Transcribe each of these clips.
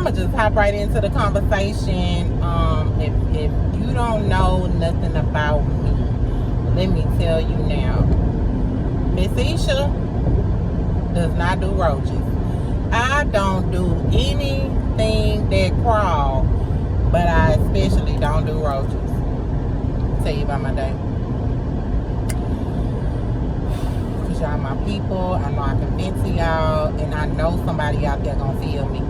I'ma just hop right into the conversation. If you don't know nothing about me, let me tell you now. Miss Isha does not do roaches. I don't do anything that crawl, but I especially don't do roaches. I'll tell you about my day. Cause y'all my people. I know I can vent to y'all, and I know somebody out there gonna feel me.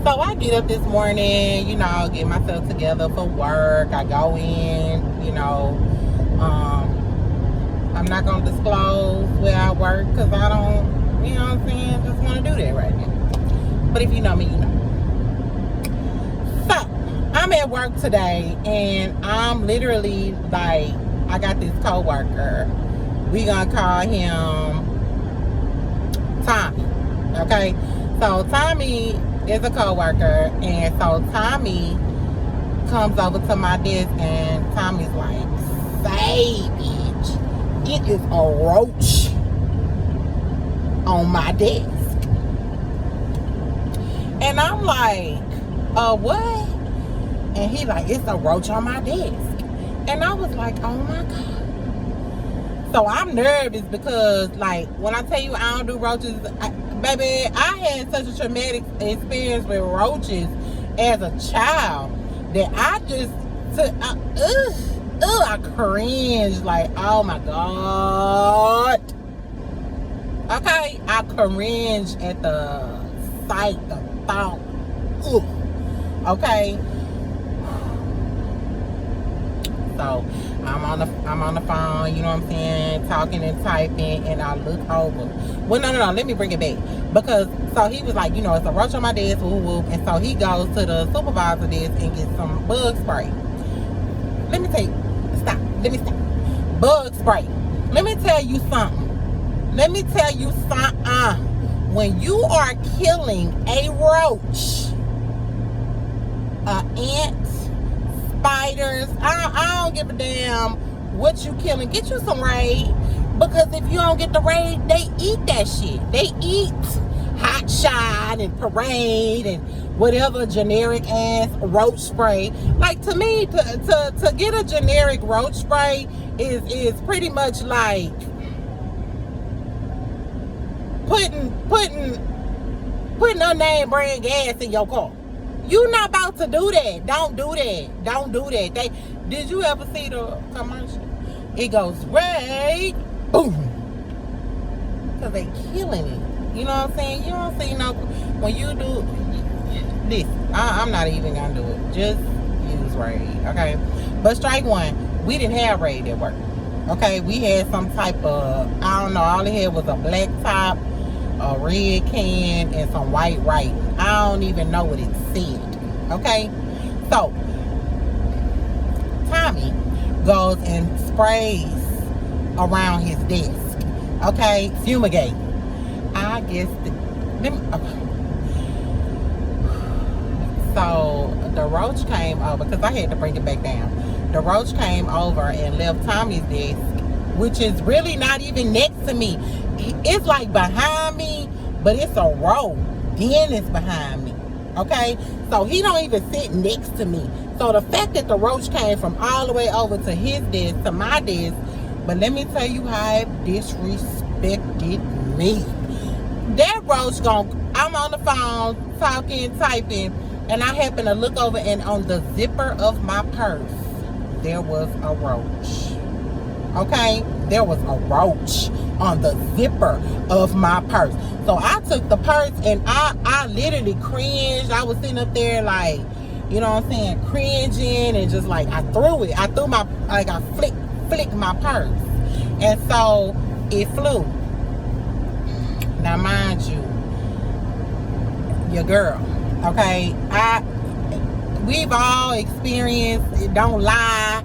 So I get up this morning, you know, get myself together for work. I go in, you know. I'm not gonna disclose where I work because I don't, you know what I'm saying, just want to do that right now. But if you know me, you know. So I'm at work today, and I'm literally like, I got this coworker. We gonna call him Tommy. Okay, so Tommy is a coworker, and so Tommy comes over to my desk, and Tommy's like, "Say, bitch, it is a roach on my desk." And I'm like, what? And he like, "It's a roach on my desk." And I was like, oh my God. So I'm nervous because, like, when I tell you I don't do roaches, baby, I had such a traumatic experience with roaches as a child that I just I cringe, like, oh my God. Okay, I cringe at the sight, the thought. Ugh. Okay. So I'm on the phone, you know what I'm saying, talking and typing, and I look over. Well, no, let me bring it back. Because, so he was like, you know, it's a roach on my desk, whoop, whoop. And so he goes to the supervisor desk and gets some bug spray. Let me stop. Bug spray. Let me tell you something. When you are killing a roach, ant, spiders, I don't give a damn what you killing. Get you some Raid, because if you don't get the Raid, they eat that shit. They eat Hot Shot and Parade and whatever generic ass roach spray. Like, to me, to get a generic roach spray is pretty much like putting unnamed brand gas in your car. You not about to do that. Don't do that. Did you ever see the commercial? It goes, Raid, boom. Because they killing it. You know what I'm saying? You don't see no, when you do this, I'm not even going to do it. Just use Raid, okay? But strike one, we didn't have Raid at work. Okay, we had some type of, I don't know, all it had was a black top, a red can, and some white writing. I don't even know what it said. Okay, so Tommy goes and sprays around his desk. Okay, fumigate. I guess so the roach came over, because I had to bring it back down. The roach came over and left Tommy's desk, which is really not even next to me. It's like behind me, but it's a row. Then it's behind me. Okay? So he don't even sit next to me. So the fact that the roach came from all the way over to his desk, to my desk, but let me tell you how it disrespected me. That roach I'm on the phone, talking, typing, and I happen to look over, and on the zipper of my purse, there was a roach. Okay? There was a roach on the zipper of my purse. So I took the purse, and I literally cringed. I was sitting up there like, you know what I'm saying, cringing, and just like, I threw it. I threw my, like, I flicked my purse. And so it flew. Now mind you, your girl, okay, we've all experienced, don't lie,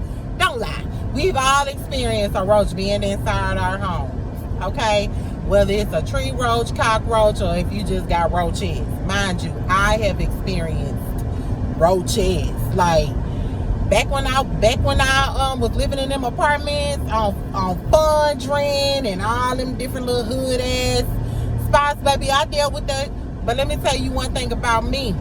we've all experienced a roach being inside our homes, okay, whether it's a tree roach, cockroach, or if you just got roaches. Mind you, I have experienced roaches, like, back when I was living in them apartments on Fondren and all them different little hood ass spots, baby, I dealt with that. But let me tell you one thing about me.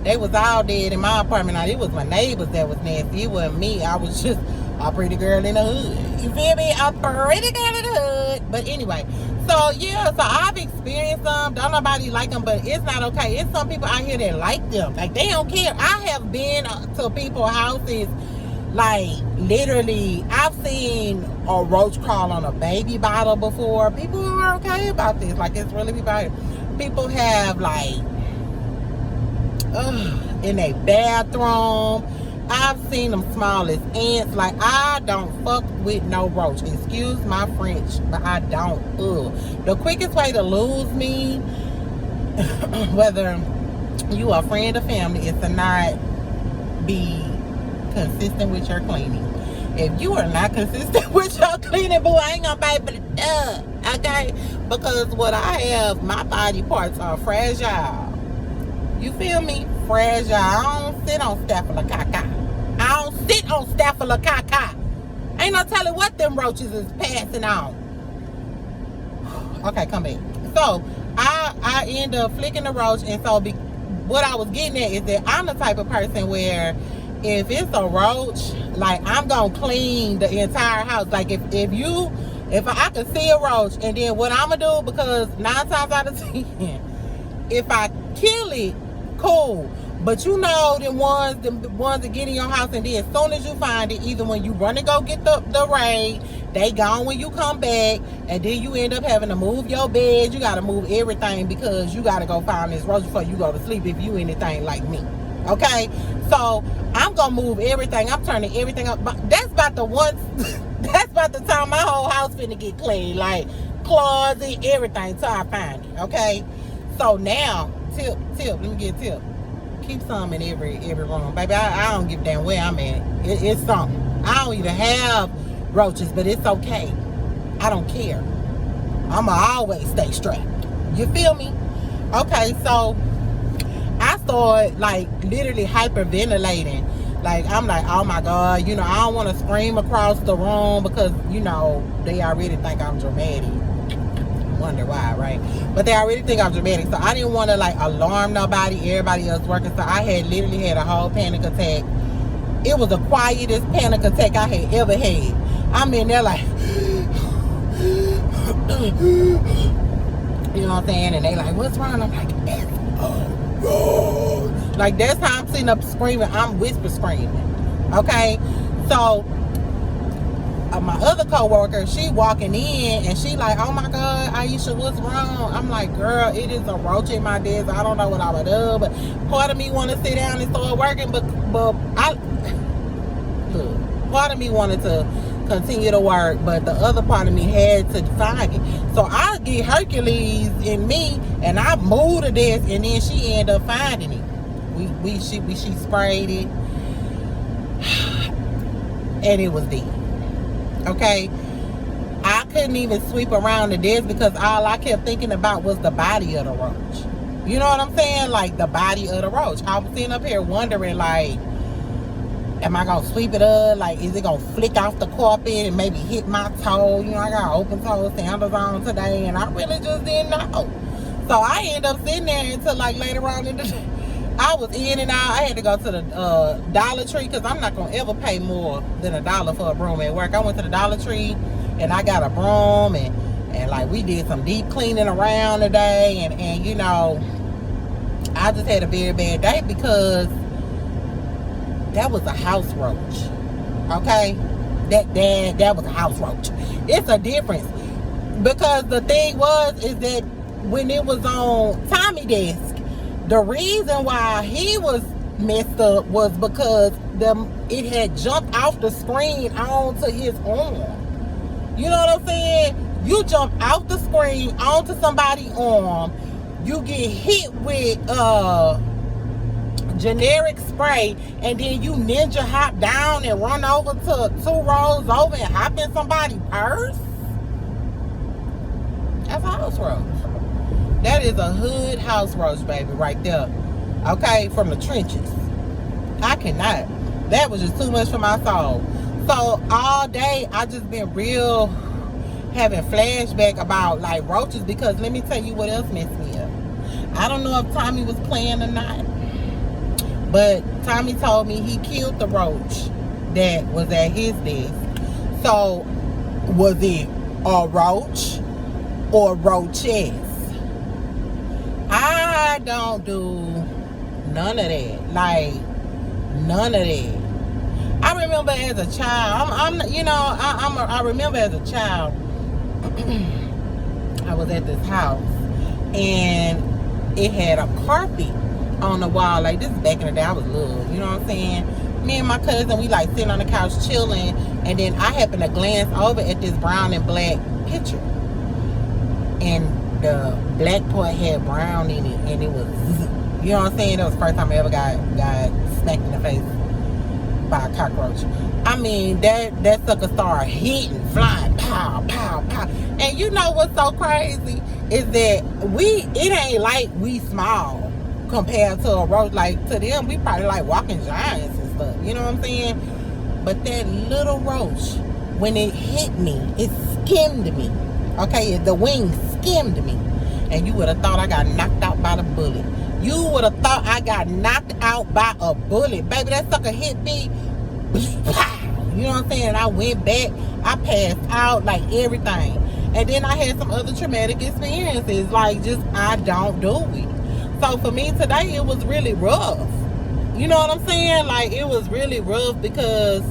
They was all dead in my apartment. Now, it was my neighbors that was nasty. It wasn't me. I was just a pretty girl in the hood. You feel me? A pretty girl in the hood. But anyway, so yeah, so I've experienced them. Don't nobody like them, but it's not okay. It's some people out here that like them. Like, they don't care. I have been to people's houses, like, literally, I've seen a roach crawl on a baby bottle before. People are okay about this. Like, it's really people out here. People have, like, in a bathroom. I've seen them small as ants. Like, I don't fuck with no roach. Excuse my French, but I don't. The quickest way to lose me, whether you are a friend or family, is to not be consistent with your cleaning. If you are not consistent with your cleaning, boo, I ain't gonna be able to do, okay? Because what I have, my body parts are fragile. You feel me? Fragile. I don't sit on staphylococcus. I don't sit on staphylococcus. Ain't no telling what them roaches is passing on. Okay, come back. So I end up flicking the roach, and so what I was getting at is that I'm the type of person where if it's a roach, like, I'm gonna clean the entire house. Like, if I can see a roach, and then what I'm gonna do, because 9 times out of 10, if I kill it, cool. But you know, the ones that get in your house, and then as soon as you find it, either when you run and go get the raid, they gone when you come back, and then you end up having to move your bed. You gotta move everything because you gotta go find this roach before you go to sleep if you anything like me. Okay? So I'm gonna move everything. I'm turning everything up. But that's about that's about the time my whole house finna get clean. Like, closet, everything, till I find it. Okay? So now, tip, let me get a tip. Keep some in every room. Baby, I don't give a damn where I'm at. It's something. I don't even have roaches, but it's okay. I don't care. I'ma always stay strapped. You feel me? Okay, so I started, like, literally hyperventilating. Like, I'm like, oh my God, you know, I don't want to scream across the room because, you know, they already think I'm dramatic. Wonder why, right? But they already think I'm dramatic, so I didn't want to, like, alarm nobody. Everybody else working, so I had literally had a whole panic attack. It was the quietest panic attack I had ever had. I'm in there like, you know what I'm saying? And they like, what's wrong? I'm like, it's a roach. Like, that's how I'm sitting up screaming. I'm whisper screaming. Okay, so my other coworker, she walking in and she like, oh my God, Aisha, what's wrong? I'm like, girl, it is a roach in my desk. I don't know what I would do, but part of me want to sit down and start working, but part of me wanted to continue to work, but the other part of me had to find it. So I get Hercules in me, and I moved the desk, and then she ended up finding it. She sprayed it, and it was dead. Okay, I couldn't even sweep around the desk because all I kept thinking about was the body of the roach. You know what I'm saying? Like, the body of the roach. I was sitting up here wondering, like, am I gonna sweep it up? Like, is it gonna flick off the carpet and maybe hit my toe? You know, I got open toe sandals on today, and I really just didn't know. So I ended up sitting there until, like, later on in the day. I was in and out. I had to go to the Dollar Tree because I'm not going to ever pay more than $1 for a broom at work. I went to the Dollar Tree and I got a broom and like, we did some deep cleaning around today, and you know, I just had a very bad day because that was a house roach. Okay? That was a house roach. It's a difference. Because the thing is that when it was on Tommy's desk, the reason why he was messed up was because it had jumped off the screen onto his arm. You know what I'm saying? You jump out the screen onto somebody's arm, you get hit with generic spray, and then you ninja hop down and run over to 2 rows over and hop in somebody's purse. That's a house roach. That is a hood house roach, baby, right there. Okay, from the trenches. I cannot. That was just too much for my soul. So all day I just been real having flashback about, like, roaches, because let me tell you what else messed me up. I don't know if Tommy was playing or not, But Tommy told me he killed the roach that was at his desk. So, was it a roach or roaches? I don't do none of that. Like, none of that. I remember as a child, I remember as a child, I was at this house and it had a carpet on the wall. Like, this is back in the day, I was little, you know what I'm saying? Me and my cousin, we like sitting on the couch chilling, and then I happened to glance over at this brown and black picture, and the black part had brown in it, and it was, you know what I'm saying? That was the first time I ever got smacked in the face by a cockroach. I mean, that sucker started hitting, flying, pow, pow, pow. And you know what's so crazy is that it ain't like we small compared to a roach. Like, to them, we probably like walking giants and stuff. You know what I'm saying? But that little roach, when it hit me, it skimmed me. Okay, the wing skimmed me. And you would have thought I got knocked out by the bullet. You would have thought I got knocked out by a bullet. Baby, that sucker hit me. You know what I'm saying? I went back. I passed out, like everything. And then I had some other traumatic experiences. Like, just, I don't do it. So for me today, it was really rough. You know what I'm saying? Like, it was really rough because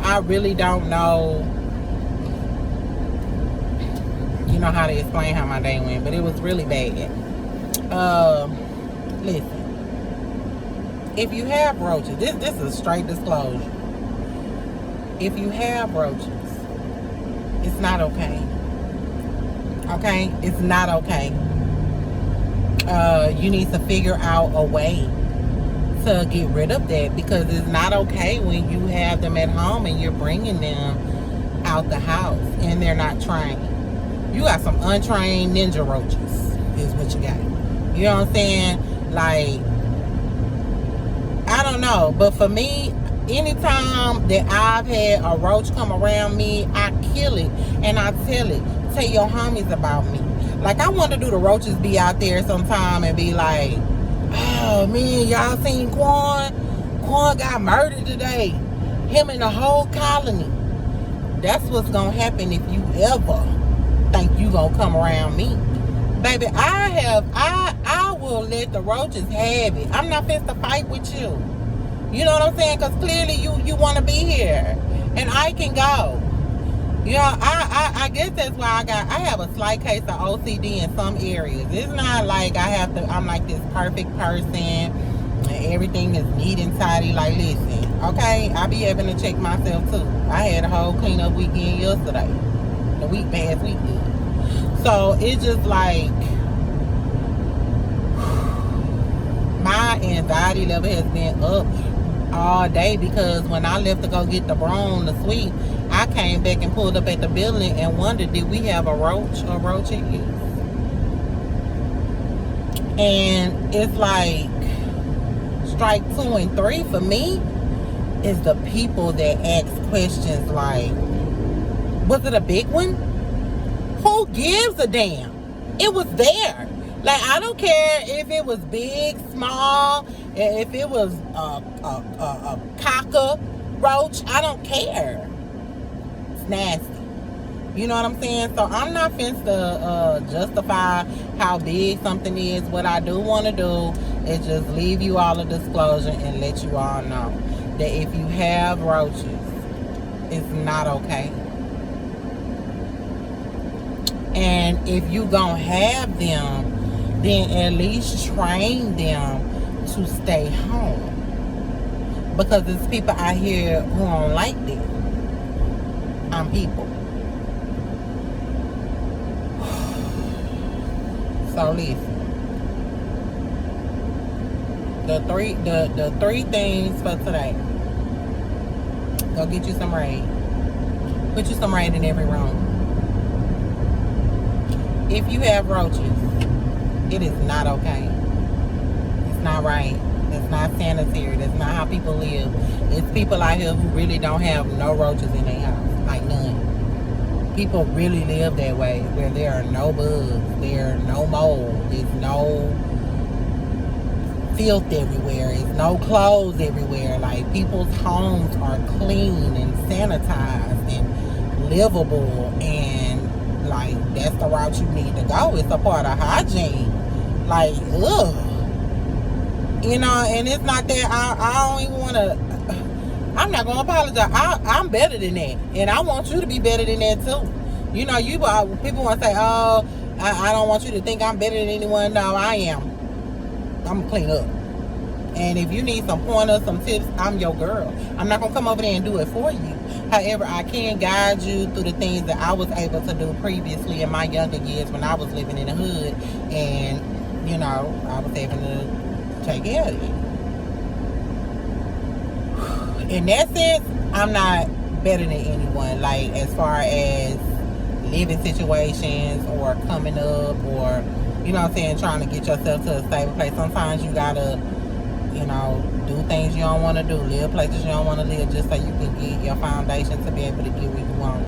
I really don't know, you know, how to explain how my day went, but it was really bad. Listen, if you have roaches, this is straight disclosure. If you have roaches, it's not okay. Okay? It's not okay. You need to figure out a way to get rid of that, because it's not okay when you have them at home and you're bringing them out the house and they're not trained. You got some untrained ninja roaches is what you got. You know what I'm saying? Like, I don't know, but for me, anytime that I've had a roach come around me, I kill it and I tell your homies about me. Like, I want to do the roaches be out there sometime and be like, oh man, y'all seen Quan? Quan got murdered today. Him and the whole colony. That's what's gonna happen if you ever think you gonna come around me. Baby, I will let the roaches have it. I'm not finna to fight with you. You know what I'm saying? Because clearly you want to be here. And I can go. You know, I guess that's why I have a slight case of OCD in some areas. It's not like I'm like this perfect person and everything is neat and tidy. Like, listen, okay, I be having to check myself too. I had a whole cleanup weekend yesterday. The past weekend. So it's just like, my anxiety level has been up all day, because when I left to go get the broom to sweep, I came back and pulled up at the building and wondered, did we have a roach or roaches? And it's like, strike 2 and 3 for me is the people that ask questions like, was it a big one? Who gives a damn? It was there. Like, I don't care if it was big, small, if it was a cockroach. I don't care. It's nasty. You know what I'm saying? So I'm not finna to justify how big something is. What I do want to do is just leave you all a disclosure and let you all know that if you have roaches, it's not okay. And if you gonna have them, then at least train them to stay home. Because there's people out here who don't like this. I'm people. So listen. The three things for today. Go get you some Raid. Put you some Raid in every room. If you have roaches, it is not okay. It's not right. It's not sanitary. That's not how people live. It's people out here who really don't have no roaches in their house. Like, none. People really live that way, where there are no bugs, there are no mold, there's no filth everywhere, there's no clothes everywhere. Like, people's homes are clean and sanitized and livable, and like, that's the route you need to go. It's a part of hygiene. Like, ugh. You know, and it's not that I don't even want to, I'm not going to apologize. I'm better than that. And I want you to be better than that too. You know, people want to say, oh, I don't want you to think I'm better than anyone. No, I am. I'm going to clean up. And if you need some pointers, some tips, I'm your girl. I'm not going to come over there and do it for you. However, I can guide you through the things that I was able to do previously in my younger years when I was living in the hood. And, you know, I was able to take care of it. In that sense, I'm not better than anyone. Like, as far as living situations or coming up, or, you know what I'm saying, trying to get yourself to a stable place. Sometimes you gotta, you know, do things you don't want to do, live places you don't want to live, just so you can get your foundation to be able to get where you want.